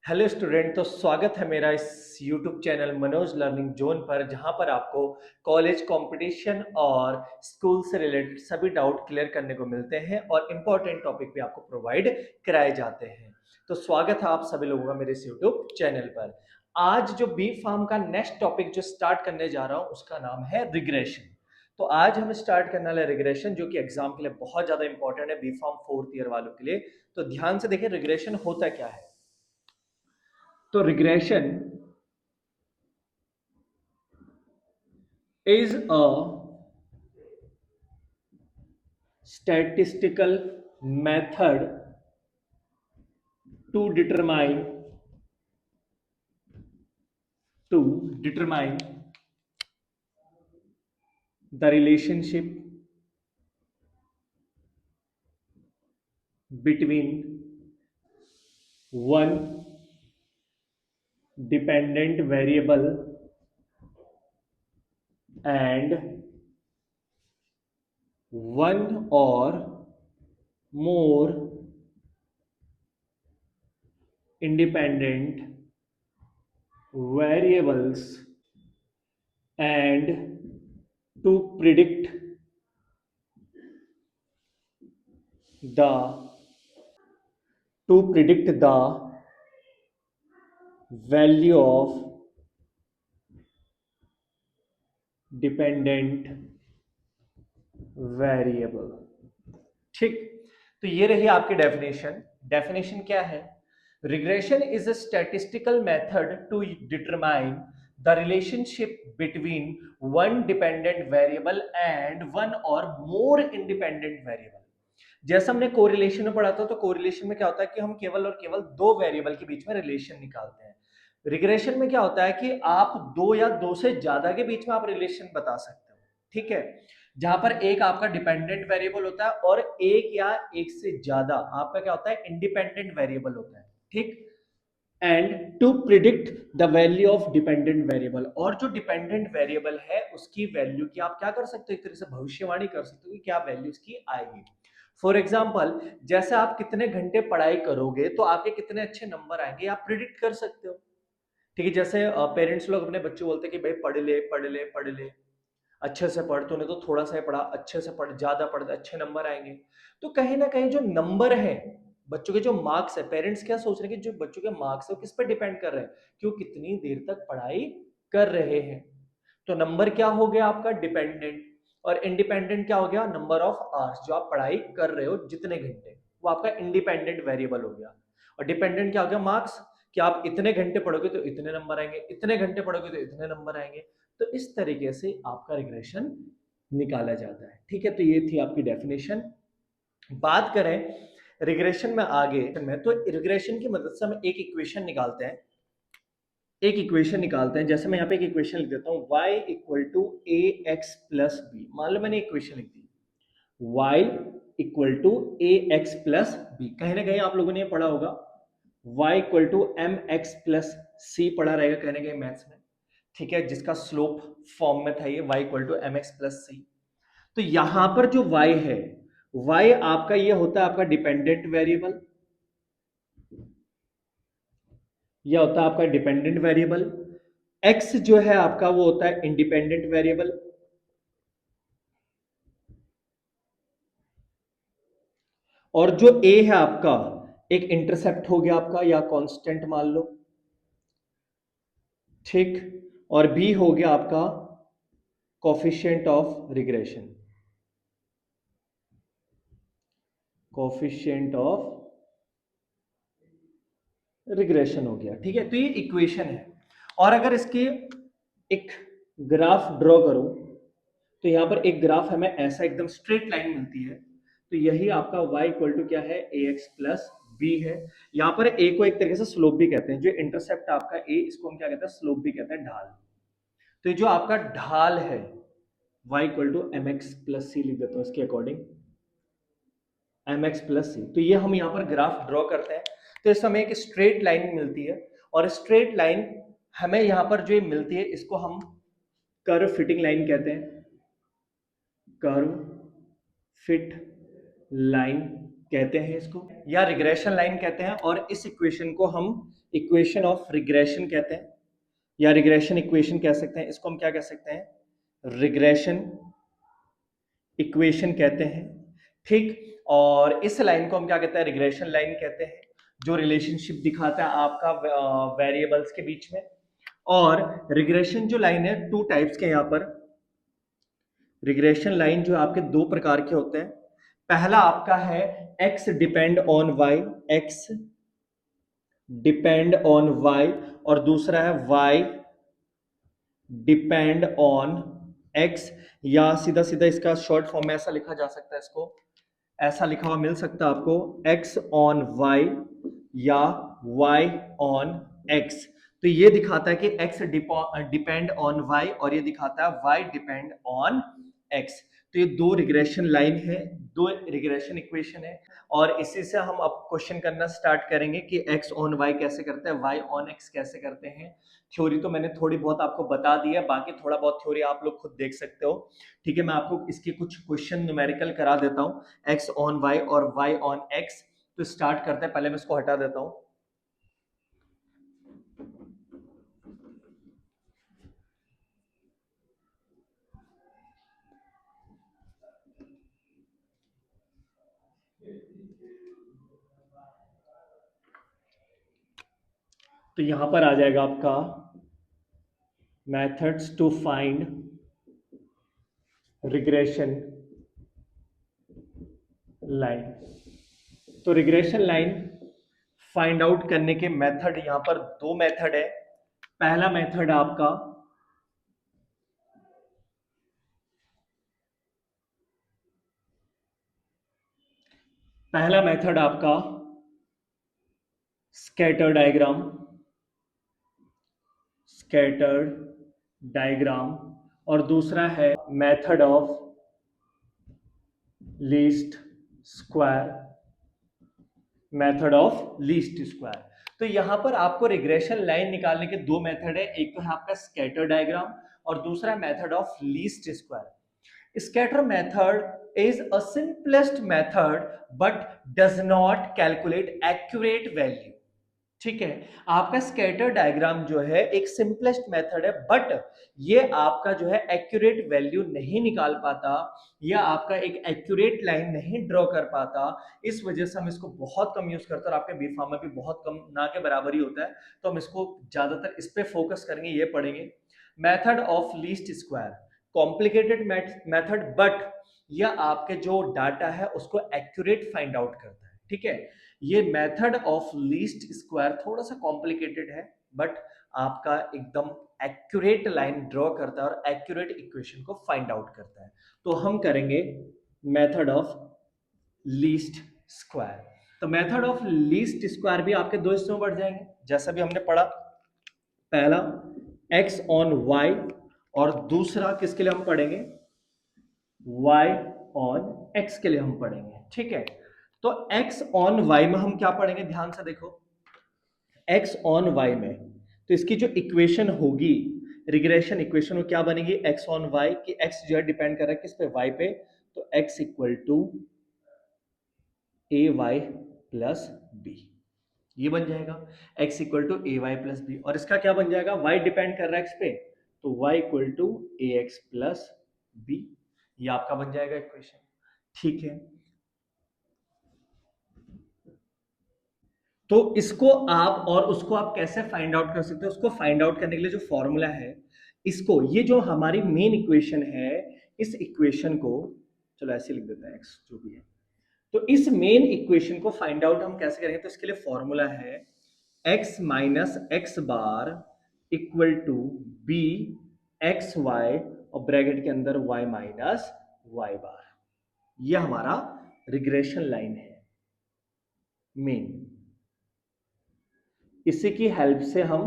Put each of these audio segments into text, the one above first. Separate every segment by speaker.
Speaker 1: Hello student. तो स्वागत है मेरा इस YouTube channel Manoj learning zone पर, जहां पर आपको कॉलेज कंपटीशन और स्कूल से रिलेटेड सभी डाउट क्लियर करने को मिलते हैं और इम्पोर्टेंट टॉपिक भी आपको प्रोवाइड कराए जाते हैं। तो स्वागत है आप सभी लोगों का मेरे इस यूट्यूब चैनल पर। आज जो बी फार्म का नेक्स्ट टॉपिक जो स्टार्ट करने जा रहा हूं उसका नाम है रिग्रेशन। तो आज हम स्टार्ट करने वाले रिग्रेशन, जो कि एग्जाम के लिए बहुत ज्यादा इंपॉर्टेंट है बी फार्म फोर्थ ईयर वालों के लिए। तो ध्यान से देखिए रिग्रेशन होता क्या है। तो regression is a statistical method to determine the relationship between one dependent variable and one or more independent variables, and to predict the the value of dependent variable। ठीक। तो ये रही आपकी डेफिनेशन। डेफिनेशन क्या है? Regression is a statistical method to determine the relationship between one dependent variable and one or more independent variable. जैसा हमने correlation में पढ़ा था, तो कोरिलेशन में क्या होता है कि हम केवल और केवल दो वेरिएबल के बीच में रिलेशन निकालते हैं। रिग्रेशन में क्या होता है कि आप दो या दो से ज्यादा के बीच में आप रिलेशन बता सकते हो। ठीक है, जहां पर एक आपका डिपेंडेंट वेरिएबल होता है और एक या एक से ज्यादा आपका क्या होता है, इंडिपेंडेंट वेरिएबल होता है। ठीक। And to predict the value of dependent variable, और जो डिपेंडेंट वेरिएबल है उसकी वैल्यू की आप क्या कर सकते हो, एक तरह से भविष्यवाणी कर सकते हो कि क्या वैल्यू उसकी आएगी। फॉर एग्जाम्पल, जैसे आप कितने घंटे पढ़ाई करोगे तो आपके कितने अच्छे नंबर आएंगे आप प्रिडिक्ट कर सकते हो। ठीक है, जैसे पेरेंट्स लोग अपने बच्चे बोलते हैं कि भाई पढ़ ले पढ़ ले पढ़ ले, अच्छे से पढ़, तूने तो थोड़ा सा ही पढ़ा, अच्छे से पढ़, ज्यादा पढ़, अच्छे नंबर आएंगे। तो कहीं ना कहीं जो नंबर है, बच्चों के जो मार्क्स है, पेरेंट्स क्या सोच रहे हैं कि जो बच्चों के मार्क्स है वो किस पर डिपेंड कर रहे हैं, कि वो कितनी देर तक पढ़ाई कर रहे हैं। तो नंबर क्या हो गया आपका, डिपेंडेंट। और इंडिपेंडेंट क्या हो गया, नंबर ऑफ आवर्स, जो आप पढ़ाई कर रहे हो जितने घंटे, वो आपका इंडिपेंडेंट वेरिएबल हो गया। और डिपेंडेंट क्या हो गया, मार्क्स, कि आप इतने घंटे पढ़ोगे तो इतने नंबर आएंगे, इतने घंटे पढ़ोगे तो इतने नंबर आएंगे। तो इस तरीके से आपका रिग्रेशन निकाला जाता है। ठीक है, तो ये थी आपकी डेफिनेशन। बात करें रिग्रेशन में आगे में, तो रिग्रेशन की मदद से हम एक इक्वेशन निकालते हैं। जैसे मैं यहाँ पे एक इक्वेशन लिख देता हूँ, y equal to a x plus b. मान लो मैंने इक्वेशन लिख दी, y equal to a x plus b. कहीं ना कहीं आप लोगों ने ये पढ़ा होगा, y equal to M X plus C पढ़ा रहेगा कहीं ना कहीं मैथ्स में। ठीक है, जिसका स्लोप फॉर्म में था ये y equal to M X plus C. तो यहां पर जो y है, y आपका ये होता है आपका डिपेंडेंट वेरिएबल, यह होता है आपका डिपेंडेंट वेरिएबल। x जो है आपका वो होता है इंडिपेंडेंट वेरिएबल। और जो a है आपका एक इंटरसेप्ट हो गया आपका, या कांस्टेंट मान लो। ठीक। और b हो गया आपका coefficient of regression, coefficient of regression हो गया। ठीक है, तो ये इक्वेशन है। और अगर इसके एक ग्राफ ड्रॉ करूं, तो यहां पर एक ग्राफ हमें ऐसा एकदम स्ट्रेट लाइन मिलती है। तो यही आपका y इक्वल टू क्या है, ए एक्स प्लस बी है। यहां पर a को एक तरीके से स्लोप भी कहते हैं, जो इंटरसेप्ट आपका a, इसको हम क्या कहते हैं, स्लोप भी कहते हैं, ढाल। तो ये जो आपका ढाल है, y equal to M X plus C लिख देता हूं इसके according, M X plus C. तो ये हम यहाँ पर ग्राफ ड्रॉ करते हैं, तो इस समय एक स्ट्रेट लाइन मिलती है। और स्ट्रेट लाइन हमें यहाँ पर जो मिलती है, इसको हम कर्व फिटिंग लाइन कहते हैं, कर्व फिट लाइन। कहते हैं इसको, या रिग्रेशन लाइन कहते हैं, और इस इक्वेशन को हम इक्वेशन ऑफ रिग्रेशन कहते हैं, या रिग्रेशन इक्वेशन कह सकते हैं। इसको हम क्या कह सकते हैं? रिग्रेशन इक्वेशन कहते हैं, ठीक। और इस लाइन को हम क्या कहते हैं? रिग्रेशन लाइन कहते हैं, जो रिलेशनशिप दिखाता है आपका वेरिएबल्स के बीच में। और रिग्रेशन जो लाइन है, टू टाइप्स के यहाँ पर रिग्रेशन लाइन जो आपके दो प्रकार के होते हैं। पहला आपका है x depend on y, x depend on y, और दूसरा है y डिपेंड ऑन x, या सीधा सीधा इसका शॉर्ट फॉर्म में ऐसा लिखा जा सकता है, इसको ऐसा लिखा हुआ मिल सकता है आपको, x ऑन y या y ऑन x। तो ये दिखाता है कि x डिपेंड ऑन y, और ये दिखाता है y डिपेंड ऑन x। तो ये दो रिग्रेशन लाइन है, दो रिग्रेशन इक्वेशन है, और इसी से हम अब क्वेश्चन करना स्टार्ट करेंगे कि x ऑन y कैसे करते हैं, y ऑन x कैसे करते हैं। थ्योरी तो मैंने थोड़ी बहुत आपको बता दी है, बाकी थोड़ा बहुत थ्योरी आप लोग खुद देख सकते हो, ठीक है। मैं आपको इसके कुछ क्वेश्चन न्यूमेरिकल करा देता हूं, x ऑन y और y ऑन x। तो स्टार्ट करते हैं, पहले मैं इसको हटा देता हूं। तो यहां पर आ जाएगा आपका methods to find regression line. तो रिग्रेशन लाइन फाइंड आउट करने के मेथड यहां पर दो मेथड है। पहला मेथड आपका स्कैटर डायग्राम, स्कैटर्ड डायग्राम, और दूसरा है method of least square, method of least square. तो यहां पर आपको रिग्रेशन लाइन निकालने के दो मेथड है, एक तो है आपका स्कैटर डायग्राम और दूसरा method of least square. Scatter method is a simplest method but does not calculate accurate value, ठीक है। आपका स्कैटर डायग्राम जो है एक सिंपलेस्ट मेथड है, बट ये आपका जो है एक्यूरेट वैल्यू नहीं निकाल पाता, या आपका एक एक्यूरेट लाइन नहीं ड्रॉ कर पाता। इस वजह से हम इसको बहुत कम यूज करते हैं, और आपके बी फार्म में भी बहुत कम, ना के बराबर ही होता है। तो हम इसको ज्यादातर इस पे फोकस करेंगे, ये पढ़ेंगे। Method of least square, complicated method, but यह आपके जो डाटा है उसको एक्यूरेट फाइंड आउट करता है, ठीक है। ये मेथड ऑफ लीस्ट स्क्वायर थोड़ा सा कॉम्प्लिकेटेड है, बट आपका एकदम एक्यूरेट लाइन ड्रॉ करता है और एक्यूरेट इक्वेशन को फाइंड आउट करता है। तो हम करेंगे मेथड ऑफ लीस्ट स्क्वायर। तो मेथड ऑफ लीस्ट स्क्वायर भी आपके दो हिस्सों में बढ़ जाएंगे, जैसा भी हमने पढ़ा। पहला x ऑन y, और दूसरा किसके लिए हम पढ़ेंगे? y ऑन x के लिए हम पढ़ेंगे, ठीक है। तो x ऑन y में हम क्या पढ़ेंगे, ध्यान से देखो। x ऑन y में तो इसकी जो इक्वेशन होगी, रिग्रेशन इक्वेशन, वो क्या बनेगी? x ऑन y, की x जो है डिपेंड कर रहा है किस पे? y पे। तो x equal to a y plus b, ये बन जाएगा x equal to a y plus b. और इसका क्या बन जाएगा? y डिपेंड कर रहा है x पे, तो y equal to a x plus b, ये आपका बन जाएगा इक्वेशन, ठीक है। तो इसको आप और उसको आप कैसे फाइंड आउट कर सकते हो? उसको फाइंड आउट करने के लिए जो फॉर्मूला है, इसको, ये जो हमारी मेन इक्वेशन है, इस इक्वेशन को चलो ऐसे लिख देते हैं, x जो भी है। तो इस मेन इक्वेशन को फाइंड आउट हम कैसे करेंगे? तो इसके लिए फॉर्मूला है x minus x bar equal to b x y, और ब्रैकेट के अंदर y माइनस वाई बार। ये हमारा रिग्रेशन लाइन है मेन। इसी की हेल्प से हम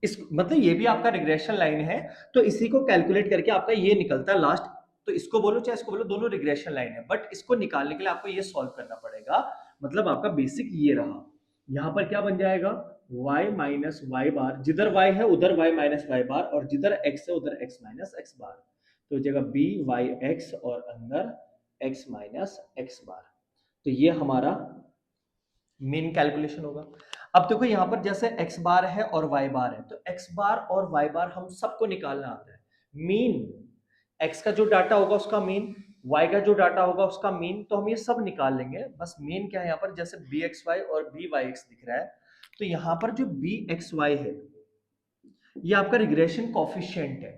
Speaker 1: इस, मतलब ये भी आपका रिग्रेशन लाइन है, तो इसी को कैलकुलेट करके आपका ये निकलता है लास्ट। तो इसको बोलो चाहे इसको बोलो, दोनों रिग्रेशन लाइन है, बट इसको निकालने के लिए आपको ये सॉल्व करना पड़ेगा। मतलब आपका बेसिक ये रहा। यहां पर क्या बन जाएगा? y माइनस वाई बार, जिधर y है उधर y माइनस वाई बार, और जिधर x है उधर x माइनस एक्स बार। तो जगह b वाई एक्स और अंदर x माइनस एक्स बार। तो ये हमारा मेन कैलकुलेशन होगा। अब देखो यहां पर जैसे x बार है और y बार है, तो x बार और y बार हम सबको निकालना आता है। मीन, x का जो डाटा होगा उसका मीन, y का जो डाटा होगा उसका मीन, तो हम ये सब निकाल लेंगे। बस मीन क्या है यहाँ पर, जैसे bxy और byx दिख रहा है, तो यहाँ पर जो bxy है ये आपका रिग्रेशन कॉफिशिएंट है।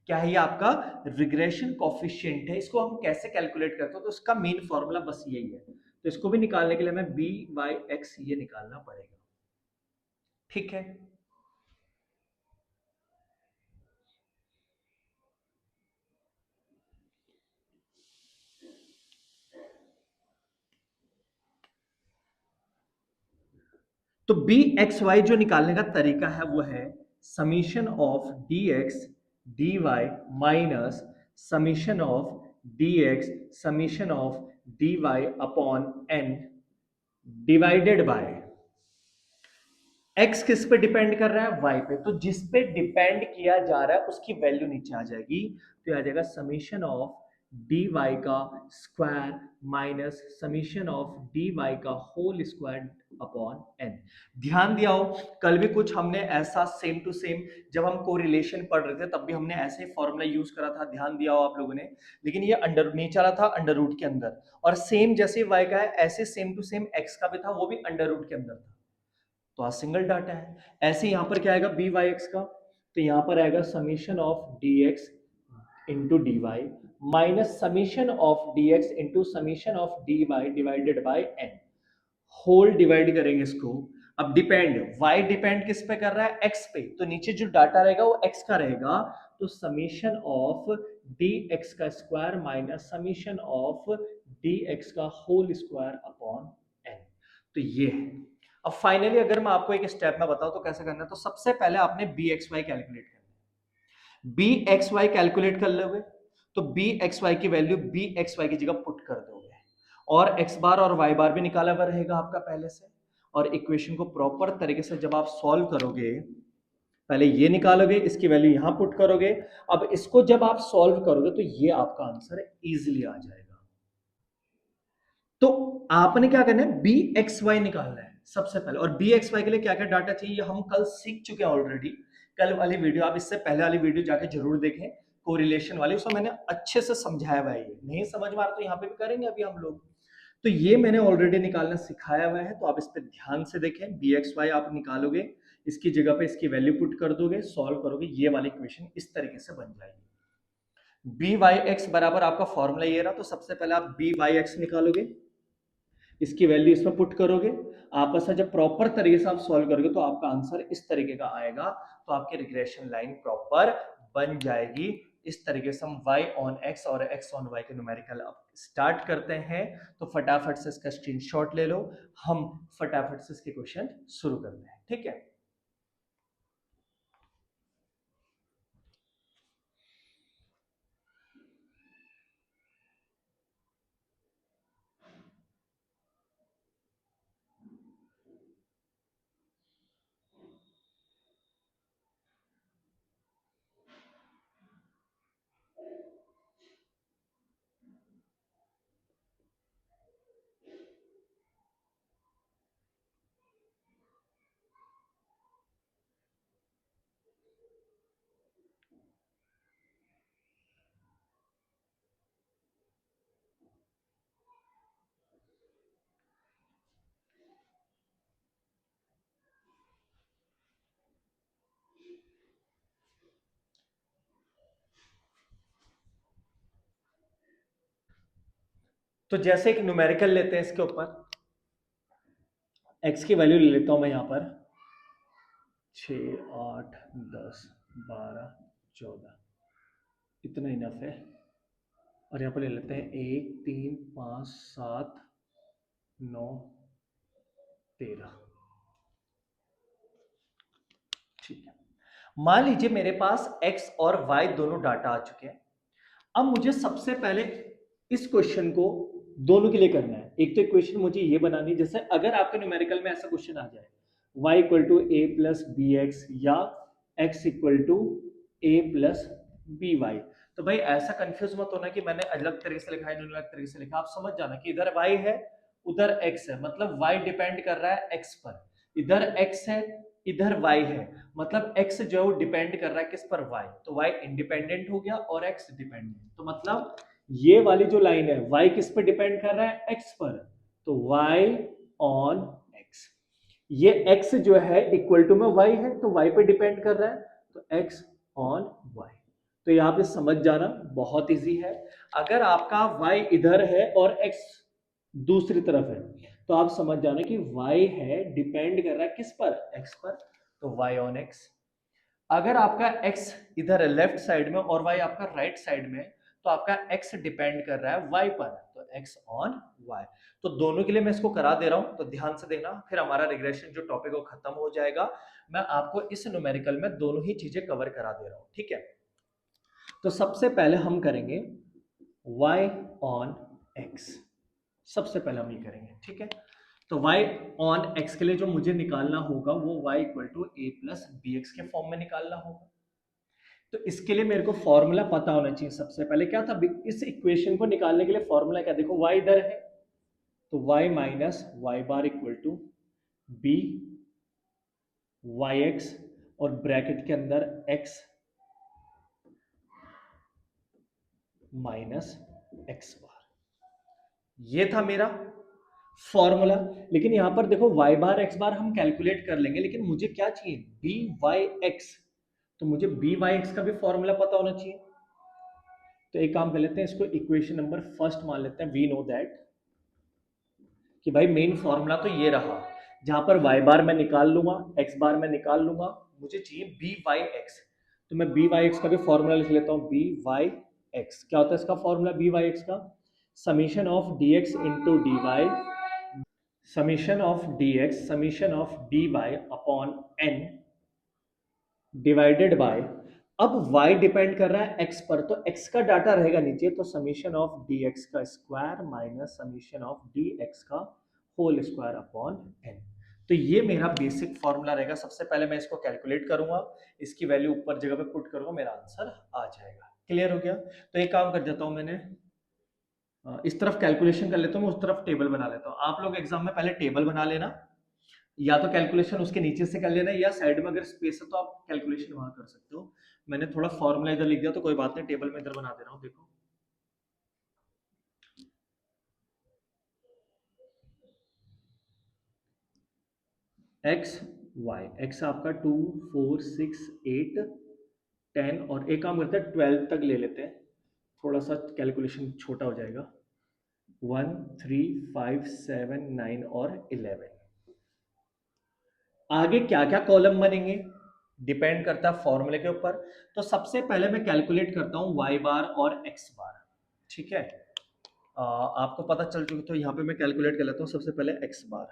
Speaker 1: क्या है ये आपका रिग्रेशन कॉफिशिएंट है। इसको हम कैसे कैलकुलेट करते हैं, तो इसका मेन फॉर्मूला बस यही है। तो इसको भी निकालने के लिए हमें बी वाई एक्स ये निकालना पड़ेगा। ठीक है, तो बी एक्स वाई जो निकालने का तरीका है वो है summation of D x d y minus summation of D x summation of D y upon n divided by x किस पे डिपेंड कर रहा है, y पे। तो जिस पे डिपेंड किया जा रहा है उसकी वैल्यू नीचे आ जाएगी, तो आ जाएगा समीशन ऑफ डी वाई का square minus summation of D Y का होल स्क्वायर अपॉन एन। ध्यान दिया हो, कल भी कुछ हमने ऐसा सेम टू सेम जब हम कोरिलेशन पढ़ रहे थे तब भी हमने ऐसे ही फॉर्मूला यूज करा था, ध्यान दिया हो आप लोगों ने। लेकिन ये अंडर नीचे वाला था अंडर रूट के अंदर, और सेम जैसे y का है ऐसे सेम टू सेम x का भी था, वो भी अंडर रूट के अंदर था। तो आज सिंगल डाटा है। ऐसे यहां पर क्या आएगा बी वाई एक्स का, तो यहां पर आएगा summation of D x into D y minus summation of D x into summation of D y divided by n, whole divide करेंगे इसको। अब डिपेंड, y डिपेंड किस पे कर रहा है, x पे, तो नीचे जो डाटा रहेगा वो x का रहेगा। तो समीशन ऑफ dx का square minus summation of dx का होल स्क्वायर अपॉन n, तो ये है। अब फाइनली अगर मैं आपको एक स्टेप में बताऊं तो कैसे करना है, तो सबसे पहले आपने बी एक्स वाई कैलकुलेट करना है। बी एक्स वाई कैलकुलेट कर लोगे तो बी एक्स वाई की वैल्यू बी एक्स वाई की जगह पुट कर दोगे, और एक्स बार और वाई बार भी निकाला हुआ रहेगा आपका पहले से। और इक्वेशन को प्रॉपर तरीके से जब आप सॉल्व करोगे, पहले ये निकालोगे, इसकी वैल्यू यहां पुट करोगे, अब इसको जब आप सॉल्व करोगे तो ये आपका आंसर इजीली आ जाएगा। तो आपने क्या करना है, बी एक्स वाई निकालना है सबसे पहले। और बी एक्स वाई के लिए क्या क्या डाटा चाहिए ये हम कल सीख चुके हैं ऑलरेडी। कल वाली वीडियो, आप इससे पहले वाली वीडियो जाके जरूर देखें, कोरिलेशन वाली, उसमें मैंने अच्छे से समझाया हुआ है। ये नहीं समझ में आ रहा तो यहाँ पे भी करेंगे अभी हम लोग। तो ये मैंने ऑलरेडी निकालना सिखाया हुआ है, तो आप इस पर ध्यान से देखें। बी एक्स वाई आप निकालोगे, इसकी जगह पे इसकी वैल्यू पुट कर दोगे, सॉल्व करोगे, ये वाली इक्वेशन इस तरीके से बन जाएगी। बी वाई एक्स बराबर आपका फॉर्मूला ये रहा, तो सबसे पहले आप बी वाई एक्स निकालोगे, इसकी वैल्यू इसमें पुट करोगे, आपस में जब प्रॉपर तरीके से आप सॉल्व करोगे तो आपका आंसर इस तरीके का आएगा। तो आपकी रिग्रेशन लाइन प्रॉपर बन जाएगी। इस तरीके से हम y ऑन x और x ऑन y के न्यूमेरिकल अब स्टार्ट करते हैं। तो फटाफट से इसका स्क्रीनशॉट ले लो, हम फटाफट से इसके क्वेश्चन शुरू करते हैं, ठीक है। तो जैसे एक न्यूमेरिकल लेते हैं, इसके ऊपर x की वैल्यू ले लेता हूं मैं यहां पर 6 8 10 12 14, इतना इनफ है। और यहाँ पर ले लेते हैं 1 3 5 7 9 13, ठीक है। मान लीजिए मेरे पास x और y दोनों डाटा आ चुके हैं। अब मुझे सबसे पहले इस क्वेश्चन को दोनों के लिए करना है। एक तो इक्वेशन मुझे ये बनानी, जैसे अगर आपके न्यूमेरिकल में ऐसा क्वेश्चन आ जाए y equal to a plus b x या x equal to a plus b y, तो भाई ऐसा कंफ्यूज मत होना कि मैंने अलग तरीके से लिखा है, इन्होंने अलग तरीके से लिखा। आप समझ जाना कि इधर y है उधर x है, मतलब y डिपेंड कर रहा है x पर। इधर x है, इधर y है, मतलब x जो है वो डिपेंड कर रहा है किस पर, y। तो y इंडिपेंडेंट हो गया और x डिपेंडेंट। तो मतलब ये वाली जो लाइन है y किस पर डिपेंड कर रहा है, x पर। तो y ऑन x, ये x जो है इक्वल टू में y है, तो y पे डिपेंड कर रहा है, तो x ऑन y। तो यहाँ पे समझ जाना बहुत इजी है। अगर आपका y इधर है और x दूसरी तरफ है, तो आप समझ जाना कि y है डिपेंड कर रहा है किस पर, x पर, तो y ऑन x। अगर आपका x इधर है लेफ्ट साइड में और y आपका राइट साइड में, तो आपका x डिपेंड कर रहा है y पर, तो x ऑन y। तो दोनों के लिए मैं इसको करा दे रहा हूं, तो ध्यान से देना, फिर हमारा रिग्रेशन जो टॉपिक वो खत्म हो जाएगा। मैं आपको इस न्यूमेरिकल में दोनों ही चीजें कवर करा दे रहा हूं, ठीक है। तो सबसे पहले हम करेंगे y ऑन x, सबसे पहले हम ये करेंगे, ठीक है। तो y ऑन x के लिए जो मुझे निकालना होगा वो y equal to a plus b x के फॉर्म में निकालना होगा। तो इसके लिए मेरे को फॉर्मूला पता होना चाहिए। सबसे पहले क्या था, इस इक्वेशन को निकालने के लिए फॉर्मूला क्या, देखो y इधर है, तो y minus y bar equal to b Y x, और ब्रैकेट के अंदर x माइनस एक्स बार, ये था मेरा फॉर्मूला। लेकिन यहां पर देखो y बार x बार हम कैलकुलेट कर लेंगे, लेकिन मुझे क्या चाहिए, बी वाई एक्स। तो मुझे बी वाई एक्स का भी फॉर्मूला पता होना चाहिए। तो एक काम कर लेते हैं, इसको इक्वेशन नंबर फर्स्ट मान लेते हैं। वी नो दैट कि भाई मेन फॉर्मूला तो ये रहा, जहां पर y बार मैं निकाल लूंगा, x बार मैं निकाल लूंगा, मुझे चाहिए बी वाई एक्स। तो मैं बी वाई एक्स का भी फॉर्मूला लिख लेता हूँ, बी वाई एक्स क्या होता है इसका फॉर्मूला, बी वाई एक्स का summation of D x into D y, summation of D y upon n divided by, अब y डिपेंड कर रहा है x पर, तो x का डाटा रहेगा नीचे, तो समीशन ऑफ dx का square minus summation of dx का होल स्क्वायर अपॉन n। तो ये मेरा बेसिक फॉर्मूला रहेगा। सबसे पहले मैं इसको कैलकुलेट करूंगा, इसकी वैल्यू ऊपर जगह पे पुट करूंगा, मेरा आंसर आ जाएगा। क्लियर हो गया। तो एक काम कर देता हूं, मैंने इस तरफ कैलकुलेशन कर लेता हूँ, उस तरफ टेबल बना लेता हूँ। आप लोग एग्जाम में पहले टेबल बना लेना, या तो कैलकुलेशन उसके नीचे से कर लेना, या साइड में अगर स्पेस है तो आप कैलकुलेशन वहां कर सकते हो। मैंने थोड़ा फॉर्मूला इधर लिख दिया, तो कोई बात नहीं, टेबल में इधर बना दे रहा हूं। देखो एक्स वाई, एक्स आपका 2 4 6 8 10, और एक काम करते हैं 12 तक ले लेते हैं, थोड़ा सा कैलकुलेशन छोटा हो जाएगा। 1 3 5 7 9 और 11। आगे क्या क्या कॉलम बनेंगे डिपेंड करता है फॉर्मूले के ऊपर। तो सबसे पहले मैं कैलकुलेट करता हूं y बार और x बार, ठीक है। आपको पता चल चुका, तो यहाँ पे मैं कैलकुलेट कर लेता हूँ सबसे पहले x बार।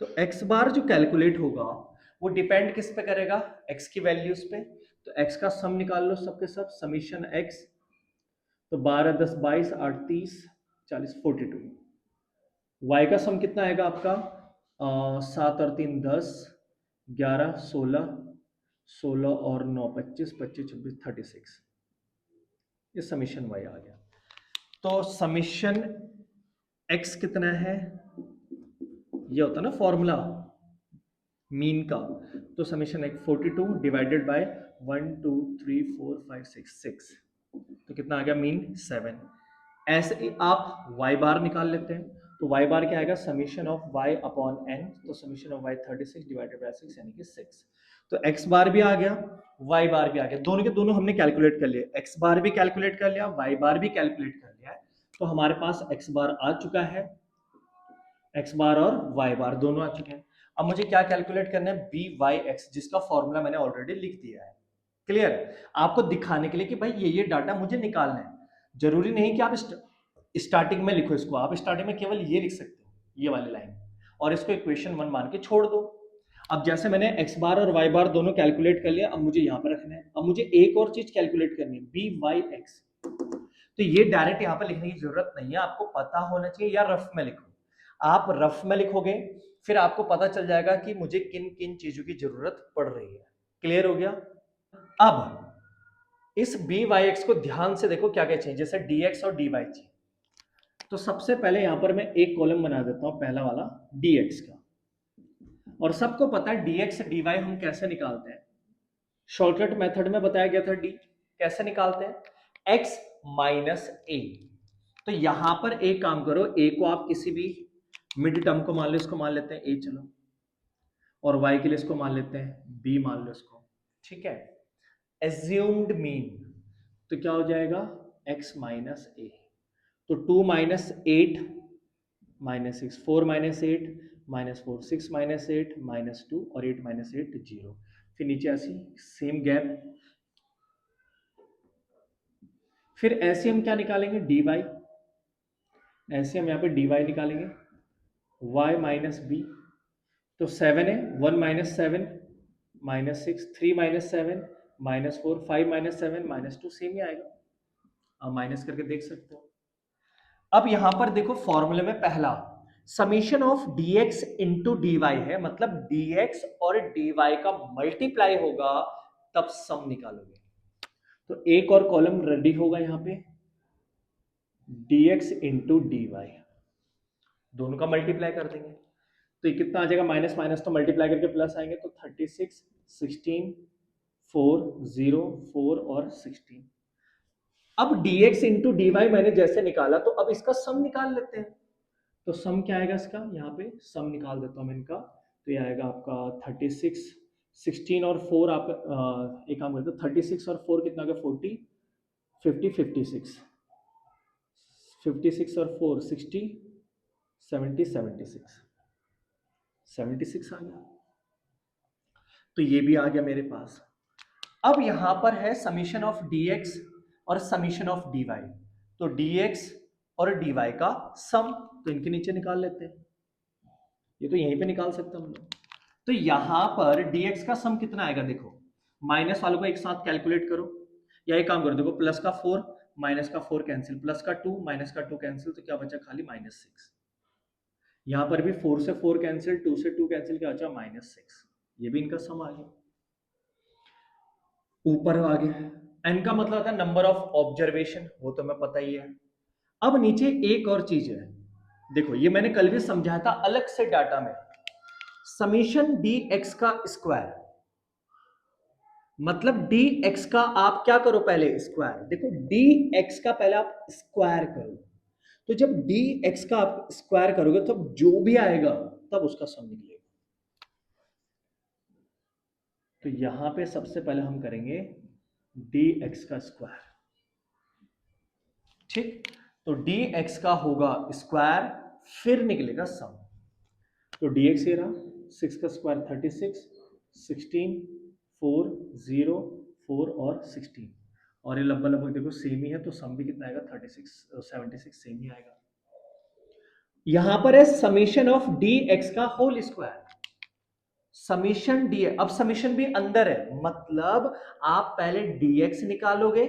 Speaker 1: तो x बार जो कैलकुलेट होगा वो डिपेंड किस पे करेगा, x की वैल्यूज पे। तो x का सम निकाल लो सबके सब, समीशन x, तो 12 10 22 8 30 40 42। y का सम कितना आएगा आपका, 7 और 3 10 11 16 16 और 9 25 25 26 36, ये समीशन y आ गया। तो समीशन x कितना है, ये होता है ना फॉर्मूला मीन का, तो समीशन x 42 डिवाइडेड बाय 1 2 3 4 5 6 6, तो कितना आ गया मीन 7। ऐसे ही आप y बार निकाल लेते हैं, तो y बार क्या आएगा, summation of y upon n, तो summation of y 36 divided by 6 यानी कि 6। तो x बार भी आ गया, y बार भी आ गया, दोनों के दोनों हमने कैलकुलेट कर लिए, x बार भी कैलकुलेट कर लिया, y बार भी कैलकुलेट कर लिया है। तो हमारे पास x बार आ चुका है, x बार और y बार दोनों आ चुके हैं। अब मुझे क्या कैलकुलेट करना है, बी वाई एक्स, जिसका फॉर्मूला मैंने ऑलरेडी लिख दिया है। क्लियर, आपको दिखाने के लिए कि भाई ये डाटा मुझे निकालना है। जरूरी नहीं कि आप स्टार्टिंग में लिखो इसको, आप स्टार्टिंग में केवल ये लिख सकते हो, ये वाली लाइन, और इसको इक्वेशन 1 मान के छोड़ दो। अब जैसे मैंने x बार और y बार दोनों कैलकुलेट कर लिया, अब मुझे यहाँ पर रखना है। अब मुझे एक और चीज कैलकुलेट करनी है, बी वाई एक्स। तो ये डायरेक्ट यहाँ पर लिखने की जरूरत नहीं है, आपको पता होना चाहिए, या रफ में लिखो। आप रफ में लिखोगे, फिर आपको पता चल जाएगा कि मुझे किन किन चीजों की जरूरत पड़ रही है। क्लियर हो गया। अब इस बी वाई एक्स को ध्यान से देखो क्या क्या चाहिए, जैसे डी एक्स और डी वाई चाहिए। तो सबसे पहले यहां पर मैं एक कॉलम बना देता हूं, पहला वाला dx का। और सबको पता है dx dy हम कैसे निकालते हैं, शॉर्टकट मेथड में बताया गया था। डी कैसे निकालते हैं, x माइनस ए। तो यहां पर एक काम करो, ए को आप किसी भी मिड टर्म को मान लो, इसको मान लेते हैं ए, चलो, और y के लिए इसको मान लेते हैं b, मान लो इसको, ठीक है। एज्यूम्ड मीन, तो क्या हो जाएगा, x माइनस ए। तो 2 minus 8 minus 6, 4 minus 8 minus 4, 6 minus 8 minus 2, और 8 माइनस 8 0। फिर नीचे ऐसी सेम गैप। फिर ऐसे हम क्या निकालेंगे, dy। ऐसे हम यहाँ पे dy निकालेंगे, y माइनस बी। तो 7 है, 1 minus 7 minus 6, 3 minus 7 minus 4, 5 minus 7 minus 2, same ही आएगा। आप माइनस करके देख सकते हो। अब यहां पर देखो फॉर्मूले में पहला summation of dx into dy है, मतलब dx और dy का मल्टीप्लाई होगा तब सम निकालोगे। तो एक और कॉलम रेडी होगा यहां पे, dx इंटू dy, दोनों का मल्टीप्लाई कर देंगे। तो ये कितना आ जाएगा, माइनस माइनस तो मल्टीप्लाई करके प्लस आएंगे, तो 36, 16, 4, 0, 4 और 16। अब dx इंटू dy मैंने जैसे निकाला, तो अब इसका सम निकाल लेते हैं। तो सम क्या आएगा इसका, यहाँ पे सम निकाल देता हूँ मैं इनका। तो ये आएगा आपका 36, 16 और 4, आप एक काम करते हो, 36 और 4 कितना हो गया, 40, 50, 56, 56 और 4 60, 70, 76, 76 आ गया। तो ये भी आ गया मेरे पास। अब यहां पर है समीशन ऑफ dx और समीशन ऑफ dy। तो dx और dy का सम, तो इनके नीचे निकाल लेते हैं। ये तो यहीं पे निकाल सकते हैं हम लोग। तो यहां पर dx का सम कितना आएगा, देखो माइनस वालों को एक साथ कैलकुलेट करो, या एक काम करो, देखो प्लस का 4 माइनस का 4 कैंसिल, प्लस का 2 माइनस का 2 कैंसिल, तो क्या बचा, खाली -6। यहां पर भी 4 से 4 कैंसिल, 2 से 2 कैंसिल, क्या बचा, -6। ये भी इनका सम आ गया। ऊपर आ गया, एन का मतलब होता है नंबर ऑफ ऑब्जर्वेशन, वो तो मैं पता ही है। अब नीचे एक और चीज है, देखो ये मैंने कल भी समझाया था अलग से डाटा में, समीशन डी एक्स का स्क्वायर, मतलब डी एक्स का आप क्या करो, पहले स्क्वायर, देखो डी एक्स का पहले आप स्क्वायर करो। तो जब डी एक्स का आप स्क्वायर करोगे तो जो भी आएगा तब उसका सम निकलेगा। तो यहां पे सबसे पहले हम करेंगे डी एक्स का स्क्वायर, ठीक। तो डी एक्स का होगा स्क्वायर, फिर निकलेगा सम। तो डी एक्स ये रहा, 6 का स्क्वायर 36, 16, 4, 0, 4 और 16, और ये लगभग लगभग देखो सेम ही है, तो सम भी कितना आएगा, 36, 76 सेम ही आएगा। यहां पर है समीशन ऑफ डी एक्स का होल स्क्वायर, समीशन डी, अब समीशन भी अंदर है, मतलब आप पहले dx निकालोगे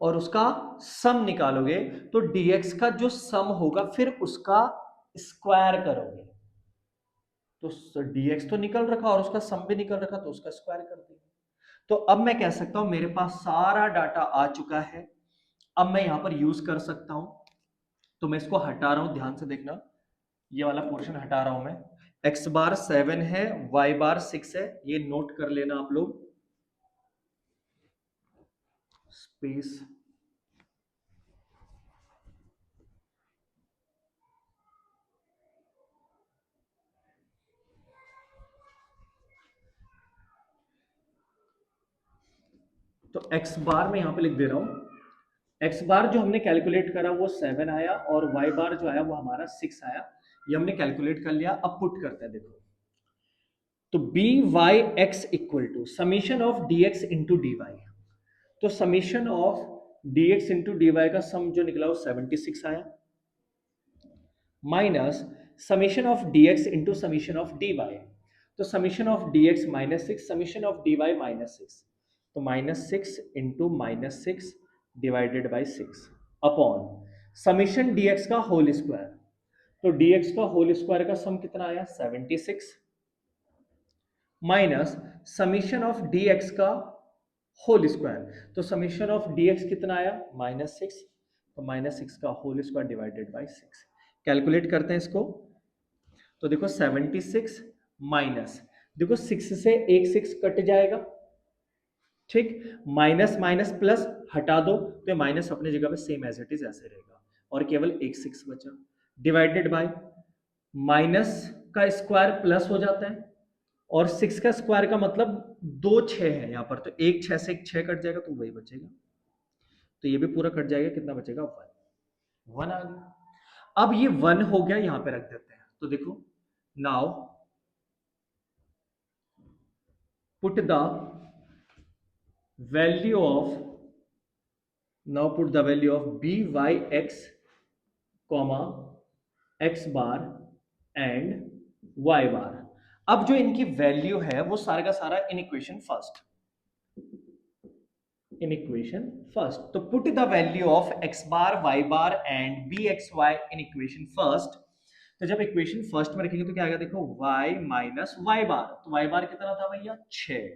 Speaker 1: और उसका सम निकालोगे, तो dx का जो सम होगा फिर उसका स्क्वायर करोगे। तो dx तो निकल रखा और उसका सम भी निकल रखा, तो उसका स्क्वायर कर दिया। तो अब मैं कह सकता हूं मेरे पास सारा डाटा आ चुका है, अब मैं यहां पर यूज कर सकता हूं। तो मैं इसको हटा रहा हूं, ध्यान से देखना, ये वाला पोर्शन हटा रहा हूं मैं। x बार 7 है, y बार 6 है, ये नोट कर लेना आप लोग, स्पेस। तो x बार में यहां पे लिख दे रहा हूं, x बार जो हमने कैलकुलेट करा वो 7 आया, और y बार जो आया वो हमारा 6 आया, ये हमने कैलकुलेट कर लिया। अब पुट करते हैं, देखो, तो B Y X equal to summation of D x into D Y. तो summation of D x into D Y का सम जो निकला वो 76 आया, minus summation of D x into summation of D Y. तो summation of D X -6, summation of D Y -6, तो -6 into -6 divided by 6 upon summation D x का whole square. तो D x का होल स्क्वायर का sum कितना आया, 76, minus summation of D x का whole square. तो समीशन ऑफ डी एक्स कितना आया, -6, तो -6 का whole square divided by 6। Calculate करते हैं इसको। तो देखो 76 माइनस, देखो 6 से एक 6 कट जाएगा, ठीक, माइनस माइनस प्लस हटा दो तो माइनस अपनी जगह पे सेम एज इट इज ऐसे रहेगा, और केवल एक 6 बचा, डिवाइडेड बाय माइनस का स्क्वायर प्लस हो जाता है, और 6 का स्क्वायर का मतलब 2 6 है यहाँ पर, तो एक 6 से एक 6 कट जाएगा तो वही बचेगा, तो ये भी पूरा कट जाएगा, कितना बचेगा 1, 1 आ गया। अब ये 1 हो गया, यहां पे रख देते हैं, तो देखो now put the value of, now put the value of B Y X comma X bar and Y bar. अब जो इनकी वैल्यू है वो सारा का सारा in equation first, in equation first, तो put the value of X bar Y bar and B x Y in equation first. तो जब इक्वेशन फर्स्ट में रखेंगे तो क्या आएगा, देखो y माइनस वाई बार, तो वाई बार कितना था भैया 6,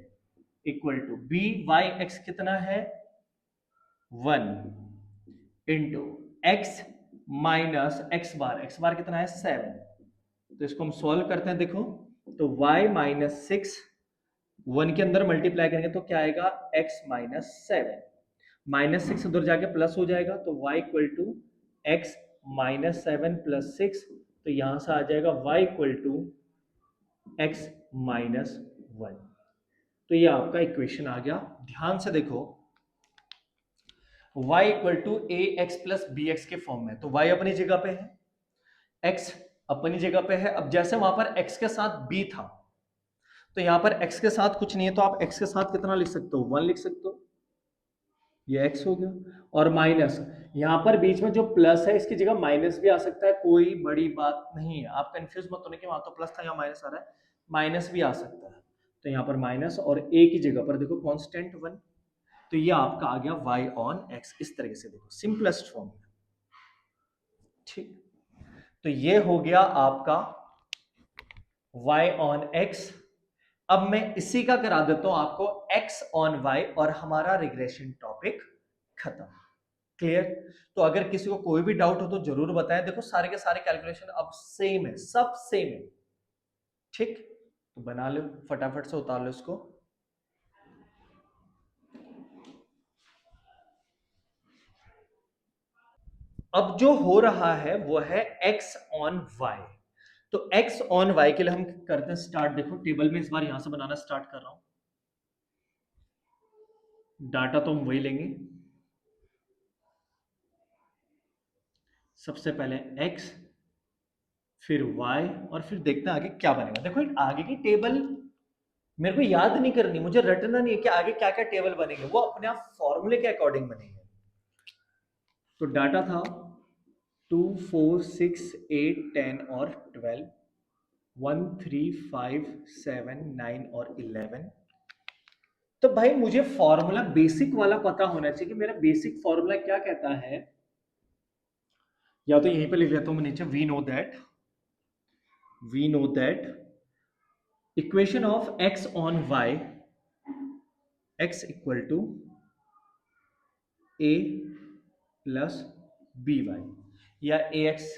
Speaker 1: equal to b Y x कितना है 1 into x minus x bar कितना है 7। तो इसको हम सॉल्व करते हैं, देखो तो y माइनस 6 1 के अंदर मल्टीप्लाई करेंगे तो क्या आएगा x माइनस 7, माइनस 6 उधर जाके प्लस हो जाएगा, तो y equal to x minus 7 plus 6, तो यहां से आ जाएगा y equal to x minus 1। तो ये आपका इक्वेशन आ गया। ध्यान से देखो y equal to a x plus b x के फॉर्म में, तो y अपनी जगह पे है, x अपनी जगह पे है। अब जैसे वहां पर x के साथ b था, तो यहां पर x के साथ कुछ नहीं है, तो आप x के साथ कितना लिख सकते हो 1 लिख सकते हो, ये x हो गया, और माइनस यहां पर बीच में जो प्लस है इसकी जगह माइनस भी आ सकता है, कोई बड़ी बात नहीं है, आप कंफ्यूज मत होने कि वहां तो प्लस था यहाँ माइनस आ रहा है, माइनस भी आ सकता है, तो यहाँ पर माइनस और a की जगह पर देखो कांस्टेंट 1, तो ये आपका आ गया y ऑन x, इस तरीके से देखो सिंपलेस्ट फॉर्म में, ठीक। तो ये हो गया आपका y ऑन x। अब मैं इसी का करा देता हूं आपको x ऑन y, और हमारा रिग्रेशन टॉपिक खत्म। क्लियर? तो अगर किसी को कोई भी डाउट हो तो जरूर बताएं। देखो सारे के सारे कैलकुलेशन अब सेम है, सब सेम है, ठीक। तो बना लो, फटाफट से उतार लो इसको। अब जो हो रहा है वो है x ऑन y, तो x ऑन y के लिए हम करते हैं स्टार्ट। देखो टेबल में इस बार यहां से बनाना स्टार्ट कर रहा हूं, डाटा तो हम वही लेंगे, सबसे पहले x फिर y, और फिर देखते हैं आगे क्या बनेगा। देखो आगे की टेबल मेरे को याद नहीं करनी, मुझे रटना नहीं है कि आगे क्या क्या टेबल बनेंगे, वो अपने आप फॉर्मूले के अकॉर्डिंग बनेंगे। तो डाटा था 2 4 6 8 10 और 12, 1 3 5 7 9 और 11। तो भाई मुझे फॉर्मूला बेसिक वाला पता होना चाहिए कि मेरा बेसिक फॉर्मूला क्या कहता है, या तो यहीं पे लिख लेता हूं मैं नीचे, we know that equation of x on y, x equal to a plus b y, या a x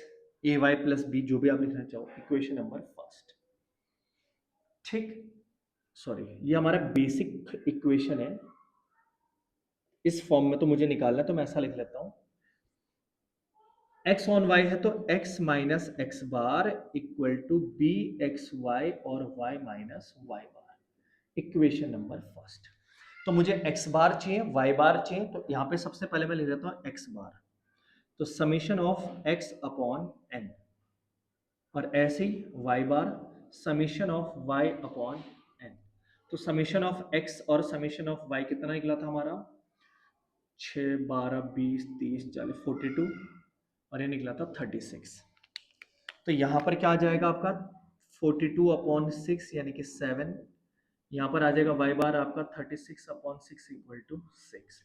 Speaker 1: a y plus b, जो भी आप लिखना चाहो, इक्वेशन नंबर फर्स्ट, ठीक। सॉरी, ये हमारा बेसिक इक्वेशन है, इस फॉर्म में तो मुझे निकालना है, तो मैं ऐसा लिख लेता हूं, x ऑन y है तो x minus x bar equal to b x y और y minus y bar, equation number first. तो मुझे x बार चाहिए, y बार चाहिए, तो यहां पे सबसे पहले मैं लिख देता हूं x बार, तो summation of x upon n, और ऐसे ही y bar summation of y upon n। तो समीशन ऑफ x और समीशन ऑफ y कितना निकला था हमारा, 6 12 20 30 40 42, और ये निकला था 36। तो यहां पर क्या आ जाएगा आपका 42 अपॉन 6 यानी कि 7, यहां पर आ जाएगा y बार आपका 36 अपॉन 6 इक्वल टू 6।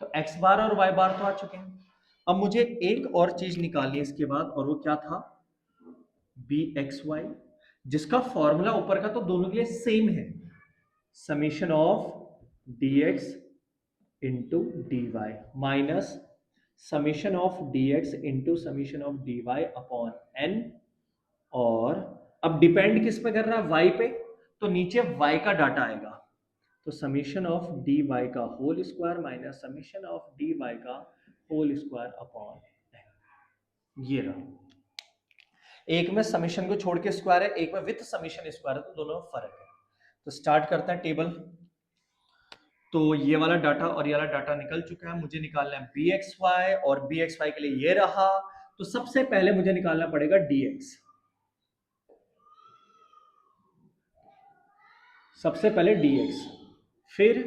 Speaker 1: तो x बार और y बार तो आ चुके हैं। अब मुझे एक और चीज निकालनी है इसके बाद, और वो क्या था, बी एक्स वाई, जिसका फॉर्मूला ऊपर का तो दोनों के लिए सेम है, summation of D x into D y minus summation of dx into summation of dy upon n, और अब डिपेंड किस पे कर रहा है, y पे, तो नीचे y का डाटा आएगा, तो समीशन ऑफ dy का whole square minus summation of dy का होल स्क्वायर अपॉन n, ये रहा। एक में समीशन को छोड़ के स्क्वायर है, एक में विथ समीशन स्क्वायर है, तो दोनों में फर्क है। तो स्टार्ट करते हैं टेबल। तो ये वाला डाटा और ये वाला डाटा निकल चुका है, मुझे निकालना है bxy, और bxy के लिए ये रहा। तो सबसे पहले मुझे निकालना पड़ेगा dx, सबसे पहले dx, फिर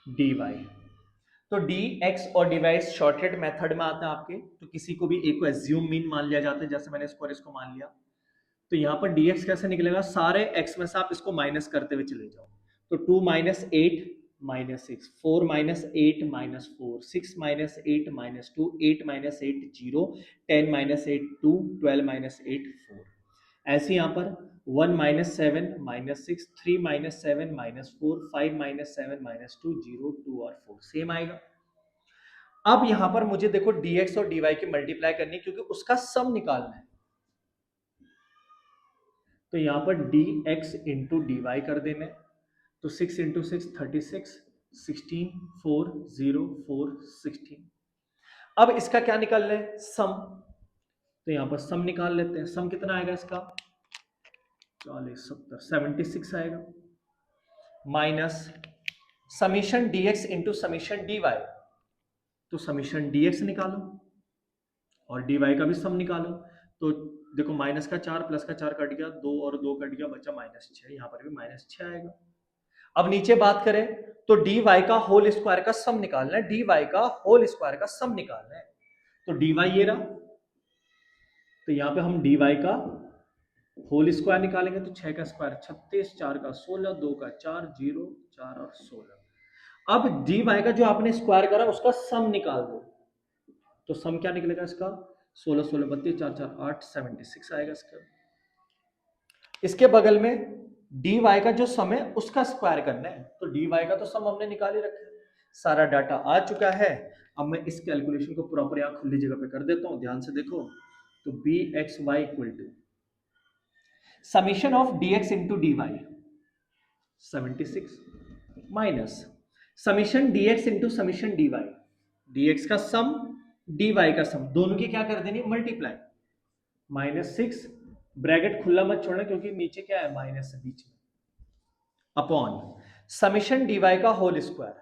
Speaker 1: dy। तो dx और dy शॉर्टेड मेथड में आता है आपके, तो किसी को भी एक को एज्यूम मीन मान लिया जाता है, जैसे मैंने इसको और इसको मान लिया। तो यहाँ पर dx कैसे निकलेगा, सारे x में से आप इसको माइनस करते हुए चले जाओ। तो 2 minus 8 minus 6, 4 minus 8 minus 4, 6 minus 8 minus 2, 8 minus 8 0, 10 minus 8 2, 12 minus 8 4। ऐसे यहाँ पर 1 minus 7 minus 6, 3 minus 7 minus 4, 5 minus 7 minus 2, 0 2 और 4 सेम आएगा। अब यहाँ पर मुझे देखो dx और dy की मल्टीप्लाई करनी, क्योंकि उसका सम निकालना है। तो यहाँ पर dx इंटू डी कर देना है, तो 6 इंटू 6 36, 16 4 0 4 16। अब इसका क्या निकालना है, सम। तो यहाँ पर सम निकाल लेते हैं, सम कितना आएगा इसका, 40 70 76 आएगा, minus summation dx into summation dy, तो समीशन dx निकालो और dy का भी सम निकालो। तो देखो माइनस का 4 प्लस का 4 कट गया, 2 और 2 कट गया, बचा -6, यहाँ पर भी -6 आएगा। अब नीचे बात करें तो dy का होल स्क्वायर का सम निकालना है, dy का होल स्क्वायर का सम निकालना है। तो dy ये रहा, तो यहाँ पे हम dy का होल स्क्वायर निकालेंगे, तो 6 का स्क्वायर 36, 4 का 16, 2 का 4 0 4 और 16। अब dy का जो आपने स्क्वायर करा उसका सम निकाल दो, तो सम क्या निकलेगा इसका, 16 16 32 4 4 8 76 आएगा इसका। इसके बगल में dy का जो सम है उसका स्क्वायर करना है, तो dy का तो सम हमने निकाल ही रखा है, सारा डाटा आ चुका है। अब मैं इस कैलकुलेशन को प्रॉपर यहां खुली जगह पे कर देता हूं, ध्यान से देखो। तो bxy equal to summation of dx into dy 76 minus summation dx into summation dy, dx का सम dy का सम, दोनों की क्या कर देनी, मल्टीप्लाई, -6 ब्रैकेट खुला मत छोड़ना क्योंकि नीचे क्या है, माइनस है बीच में, अपॉन समीशन dy का होल स्क्वायर।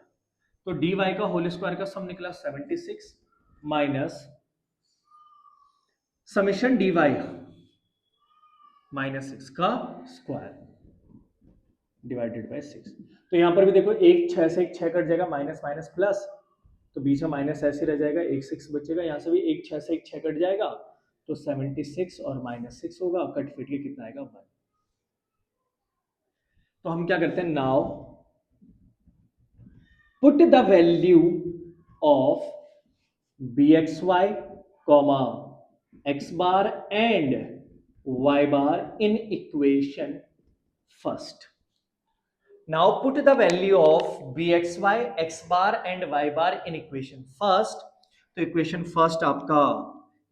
Speaker 1: तो dy का होल स्क्वायर का सम निकला 76 माइनस समीशन dy -6 का स्क्वायर डिवाइडेड बाय 6। तो यहां पर भी देखो, एक 6 से एक 6 कट जाएगा, माइनस माइनस प्लस, तो बीच में माइनस ऐसे रह जाएगा, एक 6 बचेगा, यहां से भी एक 6 से एक 6 कट जाएगा, तो 76 और -6 होगा, कट फिट के कितना आएगा 1। तो हम क्या करते हैं, now put the value of bxy comma x bar and y bar in equation first. Now put the value of bxy, x bar and y bar in equation first. तो equation first आपका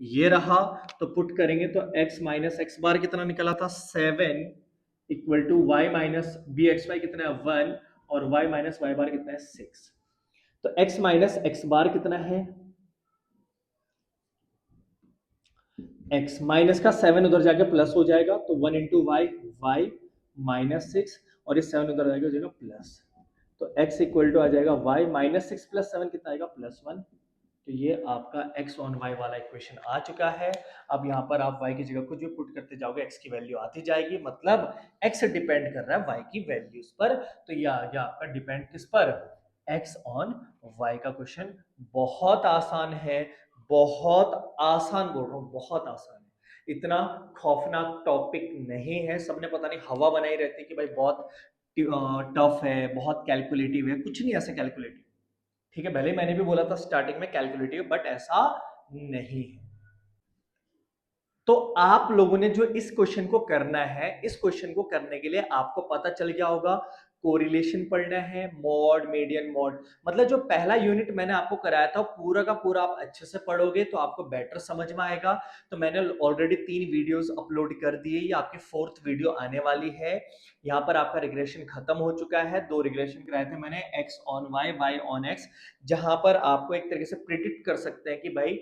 Speaker 1: ये रहा, तो put करेंगे तो x minus x bar कितना निकला था 7 equal to y minus b x y कितना है 1, और y माइनस वाई बार कितना है 6। तो x माइनस एक्स बार कितना है, x माइनस का 7 उधर जाके प्लस हो जाएगा, तो 1 इंटू वाई, वाई माइनस 6, और ये 7 उधर जाएगा हो जाएगा प्लस, तो x इक्वल टू आ जाएगा y माइनस 6 प्लस 7 कितना आएगा +1। तो ये आपका x ऑन y वाला इक्वेशन आ चुका है। अब यहाँ पर आप y की जगह कुछ भी पुट करते जाओगे, x की वैल्यू आती जाएगी, मतलब x डिपेंड कर रहा है y की वैल्यूज पर। तो ये आ गया आपका डिपेंड किस पर, x ऑन y का क्वेश्चन। बहुत आसान है, बहुत आसान बोल रहा हूँ, बहुत आसान है, इतना खौफनाक टॉपिक नहीं है। सबने पता नहीं हवा बनाई रहती कि भाई बहुत टफ है, बहुत कैलकुलेटिव है, कुछ नहीं ऐसा कैलकुलेटिव, ठीक है। भले मैंने भी बोला था स्टार्टिंग में कैलकुलेटिव, बट ऐसा नहीं है। तो आप लोगों ने जो इस क्वेश्चन को करना है, इस क्वेश्चन को करने के लिए आपको पता चल गया होगा कोरिलेशन पढ़ना है, मॉड, मीडियन, मॉड। मतलब जो पहला यूनिट मैंने आपको कराया था पूरा का पूरा आप अच्छे से पढ़ोगे तो आपको बेटर समझ में आएगा। तो मैंने ऑलरेडी 3 वीडियोस अपलोड कर दिए, ये आपकी 4th वीडियो आने वाली है। यहाँ पर आपका रिग्रेशन खत्म हो चुका है। 2 रिग्रेशन कराए थे मैंने, x on y, y on x, जहां पर आपको एक तरीके से प्रिडिक्ट कर सकते हैं कि भाई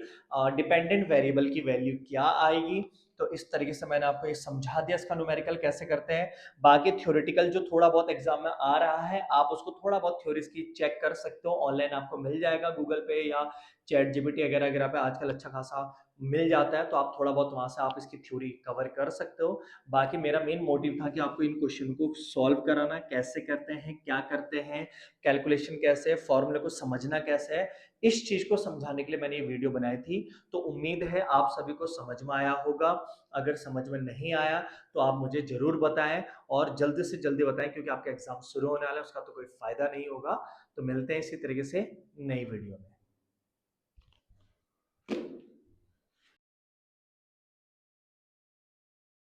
Speaker 1: डिपेंडेंट वेरिएबल की वैल्यू क्या आएगी। तो इस तरीके से मैंने आपको ये समझा दिया इसका न्यूमेरिकल कैसे करते हैं। बाकी थ्योरेटिकल जो थोड़ा बहुत एग्जाम में आ रहा है, आप उसको थोड़ा बहुत थ्योरीज की चेक कर सकते हो, ऑनलाइन आपको मिल जाएगा गूगल पे या चैट जीपीटी वगैरह वगैरह पे आजकल अच्छा खासा मिल जाता है। तो आप थोड़ा बहुत वहां से आप इसकी थ्योरी कवर कर सकते हो। बाकी मेरा मेन मोटिव था कि आपको इन क्वेश्चन को सॉल्व कराना, कैसे करते हैं, क्या करते हैं, कैलकुलेशन कैसे है, फॉर्मूले को समझना कैसे है, इस चीज को समझाने के लिए मैंने ये वीडियो बनाई थी। तो उम्मीद है आप सभी को समझ में आया होगा। अगर समझ में नहीं आया तो आप मुझे जरूर बताएं, और जल्दी से जल्दी बताएं, क्योंकि आपका एग्जाम शुरू होने वाला है, उसका तो कोई फायदा नहीं होगा। तो मिलते हैं इसी तरीके से नई वीडियो में।